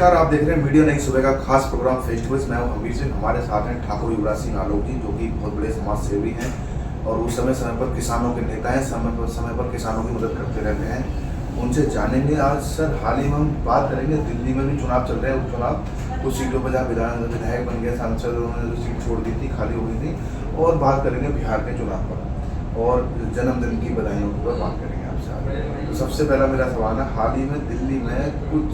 नमस्कार, आप देख रहे हैं मीडिया नई सुबह का खास प्रोग्राम फेस्टिवल्स। मैं हूं हमीर सिंह। हमारे साथ हैं ठाकुर युवराज सिंह आलोक जी, जो कि बहुत बड़े समाज सेवी हैं और वो समय समय पर किसानों के नेता हैं, समय पर किसानों की मदद करते रहते हैं। उनसे जानेंगे आज सर, हाल ही में हम बात करेंगे, दिल्ली में भी चुनाव चल रहे हैं, उपचुनाव। कुछ सीटों पर जहाँ विधायक बन गए, सांसद, उन्होंने जो सीट छोड़ दी थी, खाली हो गई थी। और बात करेंगे बिहार के चुनाव पर और जन्मदिन की बधाइयों पर बात करेंगे आपसे आज। तो सबसे पहला मेरा सवाल है, हाल ही में दिल्ली में कुछ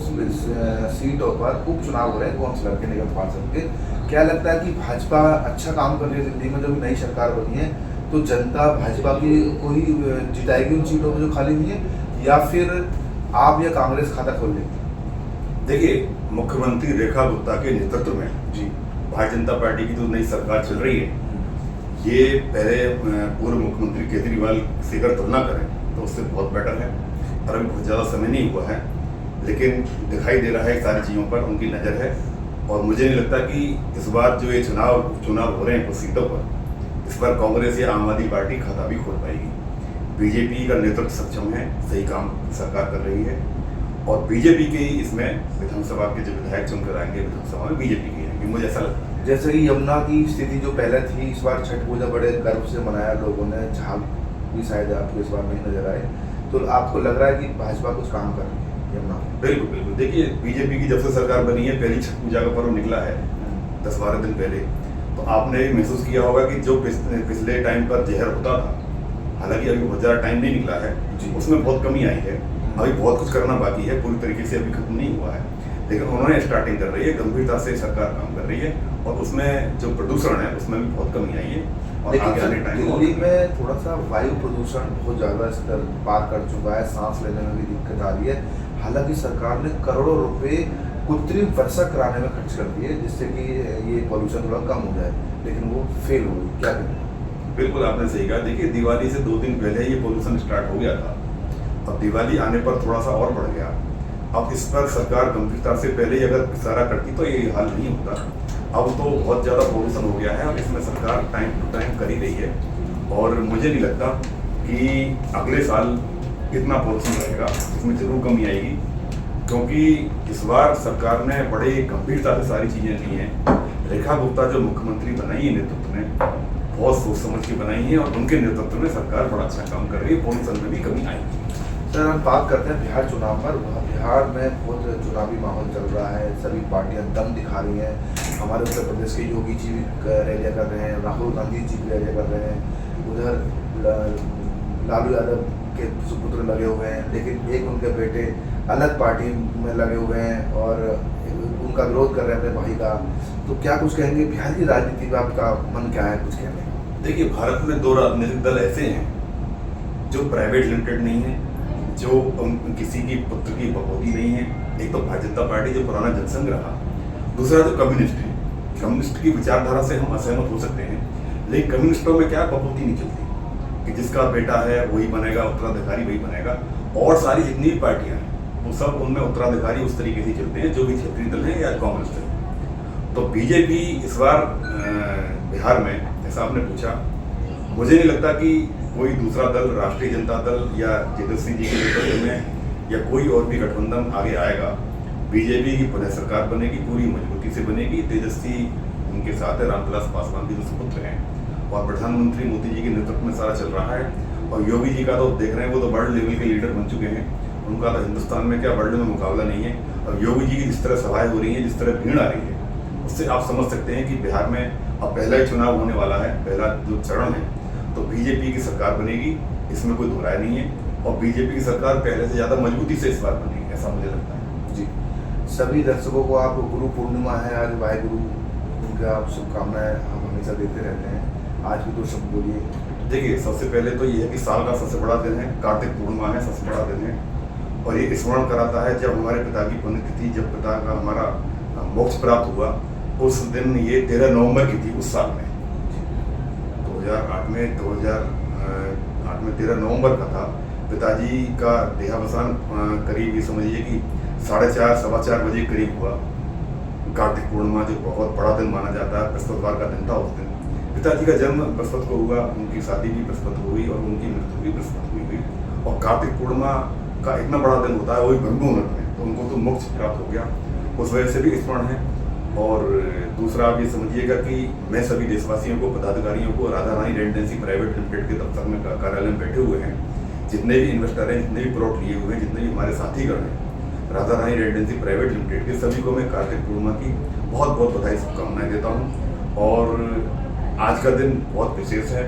सीटों पर उपचुनाव हो रहे हैं काउंसिलर के, निगम पार्षद के। क्या लगता है कि भाजपा अच्छा काम कर रही है दिल्ली में? जब नई सरकार बनी है तो जनता भाजपा की कोई जिताएगी उन सीटों पर जो खाली हुई है, या फिर आप या कांग्रेस खाता खोल लेगी? देखिए, मुख्यमंत्री रेखा गुप्ता के नेतृत्व में जी भारतीय जनता पार्टी की जो नई सरकार चल रही है, ये पहले पूर्व मुख्यमंत्री केजरीवाल से अगर तुलना करें तो उससे बहुत बेटर है। और अभी बहुत ज़्यादा समय नहीं हुआ है, लेकिन दिखाई दे रहा है सारी चीज़ों पर उनकी नज़र है। और मुझे नहीं लगता कि इस बार जो ये चुनाव हो रहे हैं कुछ सीटों पर, इस बार कांग्रेस या आम आदमी पार्टी खाता भी खोल पाएगी। बीजेपी का नेतृत्व सक्षम है, सही काम सरकार कर रही है। और बीजेपी के इसमें विधानसभा के जो विधायक चुनकर आएंगे विधानसभा में बीजेपी के आएंगे, मुझे ऐसा लगता है। जैसे कि यमुना की स्थिति जो पहले थी, इस बार छठ पूजा बड़े गर्व से मनाया लोगों ने, झाग भी शायद आपको इस बार नहीं नजर आए, तो आपको लग रहा है कि भाजपा कुछ काम कर रही है यमुना? बिल्कुल बिल्कुल। देखिए, बीजेपी की जब से सरकार बनी है, पहली छठ पूजा का पर्व निकला है 10-12 दिन पहले, तो आपने महसूस किया होगा कि जो पिछले टाइम पर जहर होता था, हालांकि अभी बहुत ज़्यादा टाइम नहीं निकला है, उसमें बहुत कमी आई है। अभी बहुत कुछ करना बाकी है, पूरी तरीके से अभी खत्म नहीं हुआ है, लेकिन उन्होंने स्टार्टिंग कर रही है, गंभीरता से सरकार काम कर रही है। और उसमें जो प्रदूषण है उसमें भी बहुत कमी आई है। और आगे आने टाइम दिल्ली में थोड़ा सा वायु प्रदूषण बहुत ज़्यादा स्तर पार कर चुका है, सांस लेने में भी दिक्कत आ रही है। हालांकि सरकार ने करोड़ों रुपए कृत्रिम वर्षा कराने में खर्च कर दिए, जिससे कि ये पॉल्यूशन थोड़ा कम हो जाए, लेकिन वो फेल हो गई। क्या करें? बिल्कुल आपने सही कहा। देखिए, दिवाली से 2 दिन पहले ये पॉल्यूशन स्टार्ट हो गया था, अब दिवाली आने पर थोड़ा सा और बढ़ गया। अब इस पर सरकार गंभीरता से पहले ही अगर इशारा करती तो ये हाल नहीं होता। अब तो बहुत ज़्यादा पॉल्यूशन हो गया है, अब इसमें सरकार टाइम टू टाइम कर ही रही है। और मुझे नहीं लगता कि अगले साल इतना पॉल्यूशन रहेगा, इसमें जरूर कमी आएगी, क्योंकि इस बार सरकार ने बड़े गंभीरता से सारी चीज़ें ली हैं। रेखा गुप्ता जो मुख्यमंत्री बनाई है नेतृत्व ने, बहुत सोच समझ के बनाई है, और उनके नेतृत्व में सरकार बड़ा अच्छा काम कर रही है, पॉल्यूशन में भी कमी आएगी। सर, हम बात करते हैं बिहार चुनाव पर। बिहार में बहुत चुनावी माहौल चल रहा है, सभी पार्टियां दम दिखा रही हैं। हमारे उत्तर प्रदेश के योगी जी भी रैलियाँ कर रहे हैं, राहुल गांधी जी भी रैलियाँ कर रहे हैं, उधर लालू यादव के सुपुत्र लगे हुए हैं, लेकिन एक उनके बेटे अलग पार्टी में लगे हुए हैं और उनका विरोध कर रहे हैं अपने भाई का। तो क्या कुछ कहेंगे बिहार की राजनीति में? आपका मन क्या है कुछ कहने का? देखिए, भारत में 2 राजनीतिक दल ऐसे हैं जो प्राइवेट लिमिटेड नहीं है, जो किसी की पुत्र की बपोती नहीं है। एक तो भारतीय जनता पार्टी जो पुराना जनसंघ रहा, दूसरा जो कम्युनिस्ट है। कम्युनिस्ट की विचारधारा से हम असहमत हो सकते हैं, लेकिन कम्युनिस्टों में क्या बपोती नहीं चलती कि जिसका बेटा है वही बनेगा, उत्तराधिकारी वही बनेगा। और सारी जितनी भी पार्टियां हैं वो सब उनमें उत्तराधिकारी उस तरीके से चलते हैं, जो भी क्षेत्रीय दल है या कांग्रेस है। तो बीजेपी इस बार बिहार में, जैसा आपने पूछा, मुझे नहीं लगता कि कोई दूसरा दल, राष्ट्रीय जनता दल या तेजस्वी जी के नेतृत्व में या कोई और भी गठबंधन आगे आएगा। बीजेपी की पुनः सरकार बनेगी, पूरी मजबूती से बनेगी। तेजस्वी उनके साथ है, रामविलास पासवान के जो सुपुत्र हैं, और प्रधानमंत्री मोदी जी के नेतृत्व में सारा चल रहा है। और योगी जी का तो देख रहे हैं, वो तो वर्ल्ड लेवल के लीडर बन चुके हैं, उनका तो हिंदुस्तान में क्या वर्ल्ड में मुकाबला नहीं है। और योगी जी की जिस तरह सभाएं हो रही हैं, जिस तरह भीड़ आ रही है, उससे आप समझ सकते हैं कि बिहार में अब पहला ही चुनाव होने वाला है, पहला जो चरण है, तो बीजेपी की सरकार बनेगी, इसमें कोई दो राय नहीं है। और बीजेपी की सरकार पहले से ज़्यादा मजबूती से इस बार बनेगी, ऐसा मुझे लगता है। जी, सभी दर्शकों को आप, गुरु पूर्णिमा है आज, वाहेगुरु, उनके आप शुभकामनाएं हम हमेशा देते रहते हैं। आज भी 2 शब्द बोलिए। देखिए, सबसे पहले तो ये है कि साल का सबसे बड़ा दिन है, कार्तिक पूर्णिमा है, सबसे बड़ा दिन है। और ये स्मरण कराता है जब हमारे पिता की पुण्यतिथि, जब पिता का हमारा मोक्ष प्राप्त हुआ, उस दिन ये 13 नवंबर की थी उस साल में, 2008 में 13 नवंबर का था। पिताजी का देहावसान करीब ये समझिए कि 4:30 सवा 4 बजे करीब हुआ। कार्तिक पूर्णिमा जो बहुत बड़ा दिन माना जाता है, बृहस्पतिवार का दिन था उस दिन। पिताजी का जन्म बृहस्पति को हुआ, उनकी शादी भी बृहस्पति हो गई और उनकी मृत्यु भी बृहस्पति हुई। और कार्तिक पूर्णिमा का इतना बड़ा दिन होता है, वही ब्रह्म मुहूर्त में, तो उनको तो मोक्ष प्राप्त हो गया। उस वजह से भी स्मरण है। और दूसरा आप ये समझिएगा कि मैं सभी देशवासियों को, पदाधिकारियों को, Radha Rani residency private limited के दफ्तर में कार्यालय में बैठे हुए हैं, जितने भी इन्वेस्टर हैं, जितने भी प्लॉट लिए हुए हैं, जितने भी हमारे साथीगण हैं, Radha Rani residency private limited के सभी को मैं कार्तिक पूर्णिमा की बहुत बहुत बधाई, शुभकामनाएं देता हूँ। और आज का दिन बहुत विशेष है,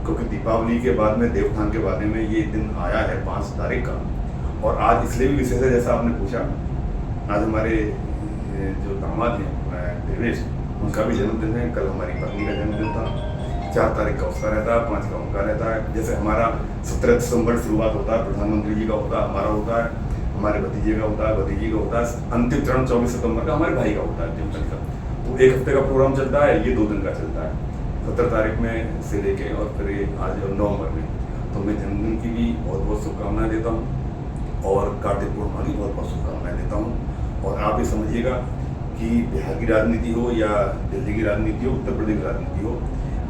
क्योंकि दीपावली के बाद में देवोत्थान के बारे में ये दिन आया है 5 तारीख का। और आज इसलिए भी विशेष है, जैसा आपने पूछा, आज हमारे जो दामाद हैं देवेश, उनका भी जन्मदिन है। कल हमारी पत्नी का जन्मदिन था। 4 तारीख का उसका रहता है, 5 का उनका रहता है। जैसे हमारा 17 दिसंबर शुरुआत होता है, प्रधानमंत्री जी का होता है, हमारा होता है, हमारे भतीजे का होता है, भतीजी का होता है। अंतिम चरण 24 सितंबर का हमारे भाई का होता है, टिम्पल का। वो 1 हफ्ते का प्रोग्राम चलता है, ये 2 दिन का चलता है, 17 तारीख में से लेके और फिर ये आज नवंबर में। तो मैं जन्मदिन की भी बहुत बहुत शुभकामनाएं देता हूँ और कार्तिक पूर्णिमा की बहुत बहुत शुभकामनाएं देता हूँ। और आप ये समझिएगा कि बिहार की राजनीति हो या दिल्ली की राजनीति हो, उत्तर प्रदेश की राजनीति हो,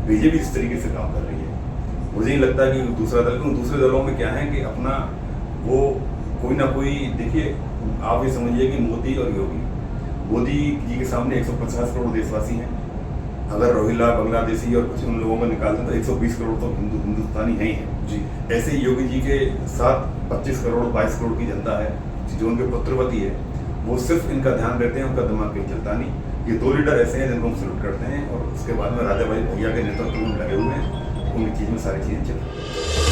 बीजेपी इस तरीके से काम कर रही है। मुझे नहीं लगता कि दूसरे दलों में क्या है कि अपना वो कोई ना कोई, देखिए आप ये समझिए कि मोदी और मोदी जी के सामने 150 करोड़ देशवासी हैं। अगर रोहिंग्या, बांग्लादेशी और कुछ उन लोगों को निकाल दें तो 120 करोड़ तो हिंदुस्तानी हैं ही हैं जी। ऐसे योगी जी के साथ 25 करोड़ 22 करोड़ की जनता है जो उनके पुत्रवती है। वो सिर्फ इनका ध्यान रहते हैं, उनका दिमाग कहीं चलता नहीं। ये 2 लीडर ऐसे हैं जिनको हम सल्यूट करते हैं और उसके बाद में राजा भाई भैया के नेतृत्व में लगे हुए हैं, उनकी चीज़ में सारी चीज़ें चल रही हैं।